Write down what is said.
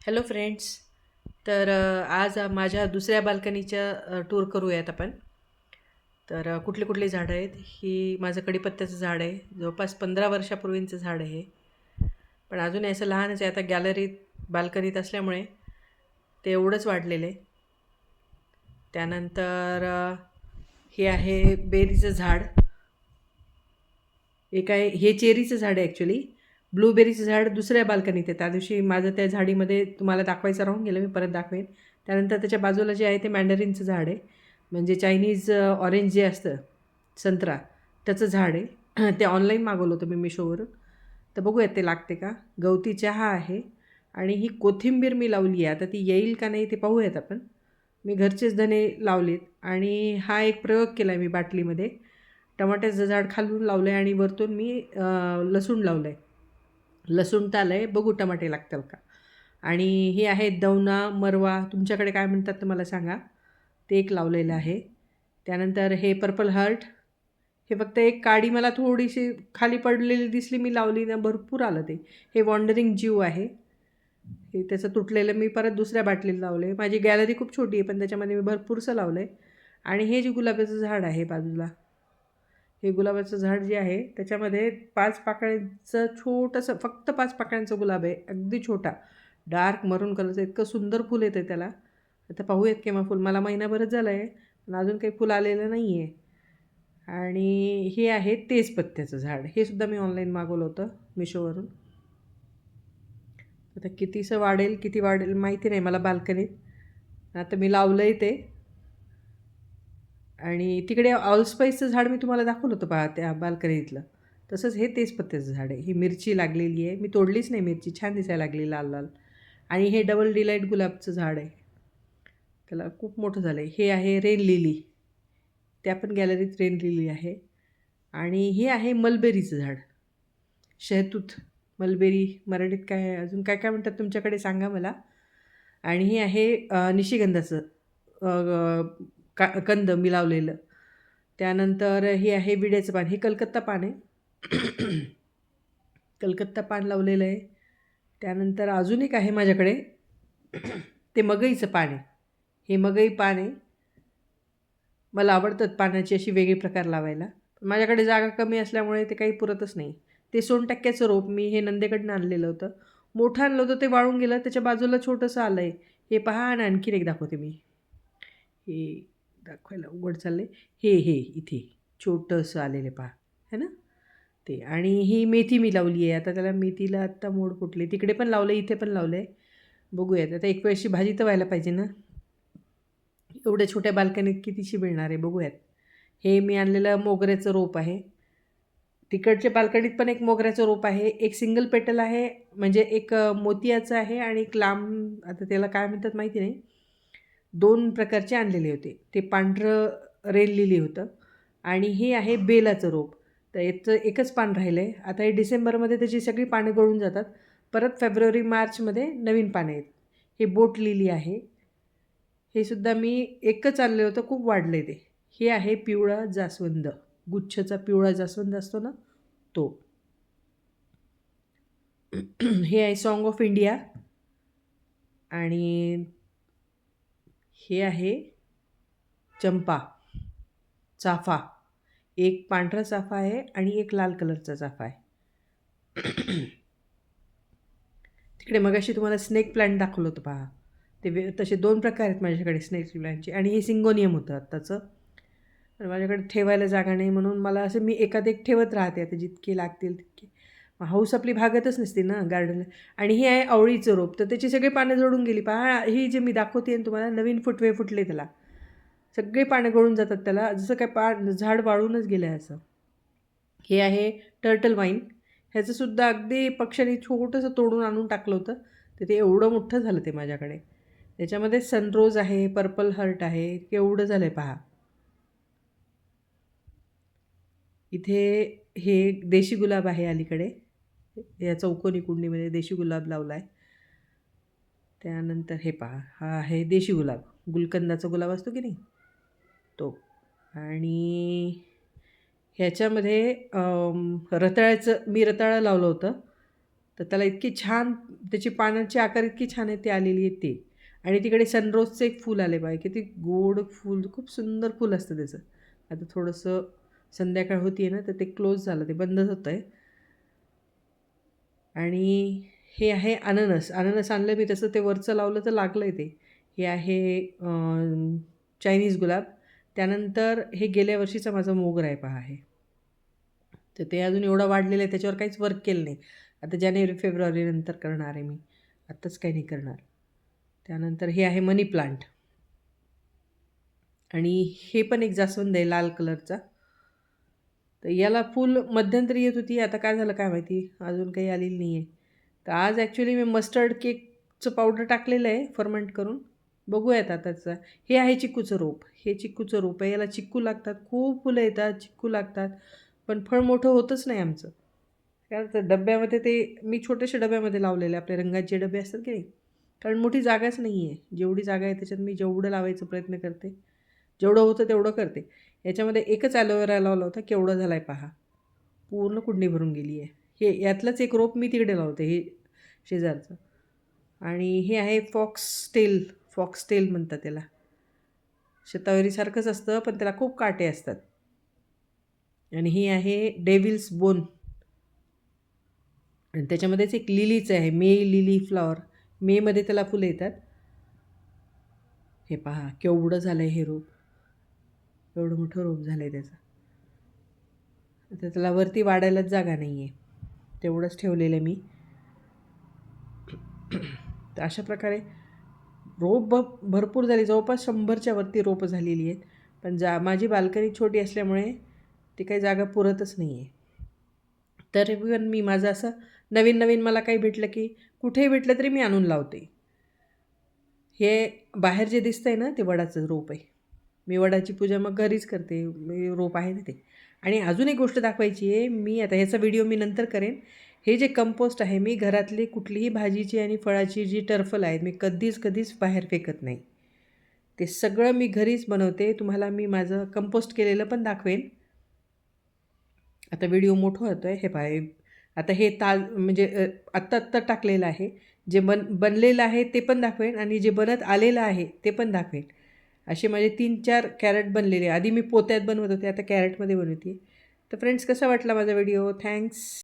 Hello friends. तर आज माझ्या दुसऱ्या बाल्कनीच्या टूर करूयात आपण. तर कुठली कुठली झाडं आहेत. ही माझं कडीपत्त्याचं झाड आहे. जवळपास 15 वर्षापूर्वींचं झाड आहे. पण अजूनही असं लहानच आहे. आता गॅलरीत बाल्कनीत असल्यामुळे ते एवढंच वाढलेलं आहे. त्यानंतर हे आहे बेरीचं झाड. हे चेरीचं झाड आहे ॲक्च्युली. ब्लूबेरीचं झाड दुसऱ्या बाल्कनीत आहे. त्या दिवशी माझं त्या झाडीमध्ये तुम्हाला दाखवायचं राहून गेलं, मी परत दाखवेन. त्यानंतर त्याच्या बाजूला जे आहे ते मँडरिनचं झाड आहे, म्हणजे चायनीज ऑरेंज जे असतं, संत्रा, त्याचं झाड आहे. ते ऑनलाईन मागवलं होतं मी मिशोवरून. तर बघूयात ते लागते का. गवती चहा आहे आणि ही कोथिंबीर मी लावली आहे. आता ती येईल का नाही ते पाहूयात आपण. मी घरचेच धने लावलेत आणि हा एक प्रयोग केला आहे मी बाटलीमध्ये. टमाट्याचं झाड खालून लावलं आहे आणि वरतून मी लसूण लावलं आहे. लसूण तर आलं आहे, बघू टमाटे लागतील का. आणि हे आहे दवना, मरवा, तुमच्याकडे काय म्हणतात तर मला सांगा. ते एक लावलेलं आहे. त्यानंतर हे पर्पल हार्ट. हे फक्त एक काडी मला थोडीशी खाली पडलेली दिसली, मी लावली ना, भरपूर आलं ते. हे वॉन्डरिंग जीव आहे. हे त्याचं तुटलेलं मी परत दुसऱ्या बाटलीत लावलं आहे. माझी गॅलरी खूप छोटी आहे, पण त्याच्यामध्ये मी भरपूरसं लावलं आहे. आणि हे जे गुलाबाचं झाड आहे बाजूला, हे गुलाबाचं झाड जे आहे त्याच्यामध्ये 5 पाकळ्यांचं छोटंसं, फक्त 5 पाकळ्यांचं गुलाब आहे, अगदी छोटा, डार्क मरून कलरचं. इतकं सुंदर फुल येतं आहे त्याला. आता पाहूयात केव्हा फुल. मला महिनाभरच झालं आहे, पण अजून काही फुल आलेलं नाही आहे. आणि हे आहे तेजपत्त्याचं झाड. हे सुद्धा मी ऑनलाईन मागवलं होतं मिशोवरून. आता किती वाढेल माहिती नाही मला बाल्कनीत. आता मी लावलं आहे ते. आणि तिकडे ऑलस्पाईसचं झाड मी तुम्हाला दाखवलं होतं पहा त्या बाल्कनीतलं. तसंच हे तेजपत्त्याचं झाड आहे. ही मिरची लागलेली आहे, मी तोडलीच नाही मिरची, छान दिसायला लागली लाल लाल. आणि हे डबल डिलाईट गुलाबचं झाड आहे, त्याला खूप मोठं झालं आहे. हे आहे रेन लिली, त्या पण गॅलरीत रेन लिली आहे. आणि हे आहे मलबेरीचं झाड, शहतूत मलबेरी मराठीत काय, अजून काय काय म्हणतात तुमच्याकडे सांगा मला. आणि हे आहे निशिगंधाचं कंद मी लावलेलं. त्यानंतर हे आहे विड्याचं पान, हे कलकत्ता पान आहे. कलकत्ता पान लावलेलं आहे. त्यानंतर अजून एक आहे माझ्याकडे, ते मगईचं पान आहे. हे मगई पान आहे. मला आवडतात पानाची अशी वेगळी प्रकार लावायला, पण माझ्याकडे जागा कमी असल्यामुळे ते काही पुरतच नाही. ते सोनटक्क्याचं रोप मी हे नंदेकडनं आणलेलं होतं. मोठं आणलं होतं, ते वाळून गेलं. त्याच्या बाजूला छोटंसं आलं आहे. हे पहा, आणि आणखीन एक दाखवते मी. हे दाखवायला उघड चाललं आहे. हे इथे छोटंसं आलेलं पहा, है ना ते. आणि ही मेथी मी लावली आहे. आता त्याला मेथीला आत्ता मोड फुटले. तिकडे पण लावलं आहे, इथे पण लावलं आहे. बघूयात आता. एक वेळची भाजी तर व्हायला पाहिजे ना. एवढ्या छोट्या बाल्कनीत कितीशी मिळणार आहे, बघूयात. हे मी आणलेलं मोगऱ्याचं रोप आहे. तिकडच्या बाल्कनीत पण एक मोगऱ्याचं रोप आहे. एक सिंगल पेटल आहे, म्हणजे एक मोतियाचं आहे, आणि एक लांब, आता त्याला काय म्हणतात माहिती नाही. 2 प्रकारचे आणलेले होते. ते पांढरं रेन लिली होतं. आणि हे आहे बेलाचं रोप. तर याचं एकच पान राहिलं आहे. आता हे डिसेंबरमध्ये त्याची सगळी पानं गळून जातात. परत फेब्रुवारी मार्चमध्ये नवीन पानं आहेत. हे बोट लिली आहे. हे सुद्धा मी एकच आणलं होतं, खूप वाढले ते. हे आहे पिवळा जास्वंद, गुच्छचा पिवळा जास्वंद असतो ना, तो. हे आहे सॉन्ग ऑफ इंडिया. आणि हे आहे चंपा, चाफा. एक पांढरा चाफा आहे आणि एक लाल कलरचा चाफा आहे. तिकडे मगाशी तुम्हाला स्नेक प्लांट दाखवलं होतं पहा. ते तसे 2 प्रकार आहेत माझ्याकडे स्नेक प्लांटचे. आणि हे सिंगोनियम होतं आत्ताचं. तर माझ्याकडे ठेवायला जागा नाही, म्हणून मला असं मी एकात एक ठेवत राहते. आता जितके लागतील तितके. हौस आपली भागतच नसते ना गार्डनला. आणि हे आहे आवळीचं रोप, तर त्याची सगळी पानं जळून गेली पहा. ही जे मी दाखवते तुम्हाला, नवीन फुटवे फुटले त्याला. सगळे पानं गळून जातात त्याला, जसं काय झाड वाळूनच गेलं आहे असं. हे आहे टर्टल वाईन. ह्याचंसुद्धा अगदी पक्ष्यांनी छोटंसं तोडून आणून टाकलं होतं, तर ते एवढं मोठं झालं ते माझ्याकडे. त्याच्यामध्ये सनरोज आहे, पर्पल हर्ट आहे, केवढं झालं आहे पहा. इथे हे देशी गुलाब आहे अलीकडे, या चौकोनी कुंडीमध्ये देशी गुलाब लावला आहे. त्यानंतर हे पहा, हा आहे देशी गुलाब, गुलकंदाचा गुलाब असतो की नाही, तो. आणि ह्याच्यामध्ये रताळ्याचं, मी रताळं लावलं होतं. तर त्याला इतकी छान त्याची पानाची आकार इतकी छान आहे ती आलेली आहे ते. आणि तिकडे सनरोजचं एक फूल आले बघा, किती गोड फूल, खूप सुंदर फूल असतं त्याचं. आता थोडंसं संध्याकाळ होती आहे ना, तर ते क्लोज झालं, ते बंदच होतं आहे. आणि हे आहे अननस. अननस आणलं मी, तसं ते वरचं लावलं तर लागलं आहे ते. हे आहे चायनीज गुलाब. त्यानंतर हे गेल्या वर्षीचा माझा मोगरा आहे पहा आहे. तर ते अजून एवढं वाढलेलं आहे, त्याच्यावर काहीच वर्क केलं नाही. आता जानेवारी फेब्रुवारी नंतर करणार आहे मी, आत्ताच काही नाही करणार. त्यानंतर हे आहे मनी प्लांट. आणि हे पण एक जास्वंद आहे लाल कलरचा. तर याला फुल मध्यंतरी येत होती, आता काय झालं काय माहिती, अजून काही आलेली नाही आहे. तर आज ॲक्च्युली मी मस्टर्ड केकचं पावडर टाकलेलं आहे फर्मेंट करून. बघूयात आताचं. हे आहे चिक्कूचं रोप. हे चिक्कूचं रोप आहे. याला चिक्कू लागतात, खूप फुलं येतात, चिक्कू लागतात, पण फळ मोठं होतच नाही आमचं. कारण तर डब्यामध्ये ते मी छोट्याशा डब्यामध्ये लावलेले आपले रंगाचे डबे असतात की नाही, कारण मोठी जागाच नाही आहे. जेवढी जागा आहे त्याच्यात मी जेवढं लावायचा प्रयत्न करते, जेवढं होतं तेवढं करते. याच्यामध्ये एकच ॲलोवेरा लावला होता, केवढं झाला आहे पहा, पूर्ण कुंडी भरून गेली आहे. हे यातलंच एक रोप मी तिकडे लावते, हे शेजारचं. आणि हे आहे फॉक्सटेल म्हणतात त्याला. शतावरीसारखंच असतं, पण त्याला खूप काटे असतात. आणि ही आहे डेव्हिल्स बोन. आणि त्याच्यामध्येच एक लिलीचं आहे, मे लिली फ्लॉवर. मेमध्ये त्याला फुलं येतात. हे पहा केवढं झालं आहे हे रोप, एवढं मोठं रोप झालं आहे त्याचं. आता त्याला वरती वाढायलाच जागा नाही आहे, तेवढंच ठेवलेलं आहे मी. तर अशा प्रकारे रोप भरपूर झाली, जवळपास 100च्या वरती रोपं झालेली आहेत. पण माझी बाल्कनी छोटी असल्यामुळे ती काही जागा पुरतच नाही आहे. तर इव्हन मी माझं असं नवीन मला काही भेटलं की कुठेही भेटलं तरी मी आणून लावते. हे बाहेर जे दिसतं आहे ना, ते वडाचं रोप आहे. मी वडाची पूजा मग घरीच करते, मी रोप आहे ना ते. आणि अजून एक गोष्ट दाखवायची आहे, मी आता ह्याचा व्हिडिओ मी नंतर करेन. हे जे कंपोस्ट आहे, मी घरातली कुठलीही भाजीची आणि फळाची जी टर्फल आहेत, मी कधीच बाहेर फेकत नाही. ते सगळं मी घरीच बनवते. तुम्हाला मी माझं कंपोस्ट केलेलं पण दाखवेन. आता व्हिडिओ मोठं होतो आहे, हे पहा. आता हे म्हणजे आत्ता टाकलेलं आहे. जे बनलेलं आहे ते पण दाखवेन, आणि जे बनत आलेलं आहे ते पण दाखवेन. असे माझे 3-4 कॅरेट बनलेले. आधी मी पोत्यात बनवत होते, आता कॅरेटमध्ये बनवते. तर फ्रेंड्स, कसा वाटला माझा व्हिडिओ? थँक्स.